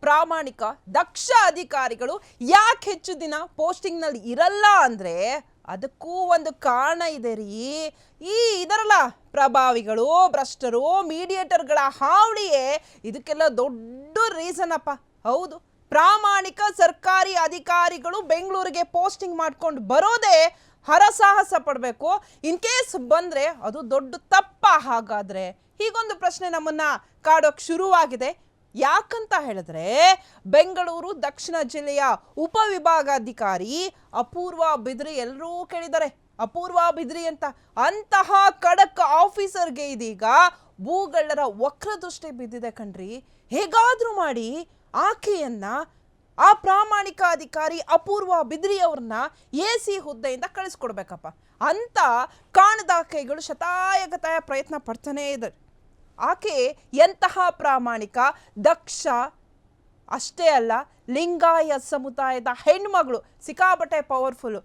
ಪ್ರಾಮಾಣಿಕ ದಕ್ಷ ಅಧಿಕಾರಿಗಳು ಯಾಕೆ ಹೆಚ್ಚು ದಿನ ಪೋಸ್ಟಿಂಗ್ನಲ್ಲಿ ಇರಲ್ಲ ಅಂದರೆ ಅದಕ್ಕೂ ಒಂದು ಕಾರಣ ಇದೆ ರೀ. ಇದರಲ್ಲ ಪ್ರಭಾವಿಗಳು, ಭ್ರಷ್ಟರು, ಮೀಡಿಯೇಟರ್ಗಳ ಹಾವಳಿಯೇ ಇದಕ್ಕೆಲ್ಲ ದೊಡ್ಡ ರೀಸನ್ ಅಪ್ಪ. ಹೌದು, ಪ್ರಾಮಾಣಿಕ ಸರ್ಕಾರಿ ಅಧಿಕಾರಿಗಳು ಬೆಂಗಳೂರಿಗೆ ಪೋಸ್ಟಿಂಗ್ ಮಾಡ್ಕೊಂಡು ಬರೋದೇ ಹರಸಾಹಸ ಪಡಬೇಕು. ಇನ್ ಕೇಸ್ ಬಂದರೆ ಅದು ದೊಡ್ಡ ತಪ್ಪ. ಹಾಗಾದರೆ ಹೀಗೊಂದು ಪ್ರಶ್ನೆ ನಮ್ಮನ್ನ ಕಾಡೋಕೆ ಶುರುವಾಗಿದೆ. ಯಾಕಂತ ಹೇಳಿದ್ರೆ ಬೆಂಗಳೂರು ದಕ್ಷಿಣ ಜಿಲ್ಲೆಯ ಉಪವಿಭಾಗಾಧಿಕಾರಿ ಅಪೂರ್ವ ಬಿದ್ರಿ, ಎಲ್ಲರೂ ಕೇಳಿದ್ದಾರೆ ಅಪೂರ್ವ ಬಿದ್ರಿ ಅಂತಹ ಖಡಕ್ ಆಫೀಸರ್ಗೆ ಇದೀಗ ಭೂಗಳ್ಳರ ವಕ್ರದೃಷ್ಟಿ ಬಿದ್ದಿದೆ ಕಣ್ರಿ. ಹೇಗಾದ್ರೂ ಮಾಡಿ ಆಕೆಯನ್ನ, ಆ ಪ್ರಾಮಾಣಿಕ ಅಧಿಕಾರಿ ಅಪೂರ್ವ ಬಿದ್ರಿ ಅವ್ರನ್ನ AC ಹುದ್ದೆಯಿಂದ ಕಳಿಸ್ಕೊಡ್ಬೇಕಪ್ಪ ಅಂತ ಕಾಣದ ಕೈಗಳು ಶತಾಯಗತಾಯ ಪ್ರಯತ್ನ ಪಡ್ತಾನೇ ಇದ್ದಾರೆ. ಆಕೆ ಎಂತಹ ಪ್ರಾಮಾಣಿಕ, ದಕ್ಷ ಅಷ್ಟೇ ಅಲ್ಲ, ಲಿಂಗಾಯತ್ ಸಮುದಾಯದ ಹೆಣ್ಮಗಳು, ಸಿಕ್ಕಾಪಟ್ಟೆ ಪವರ್ಫುಲ್ಲು.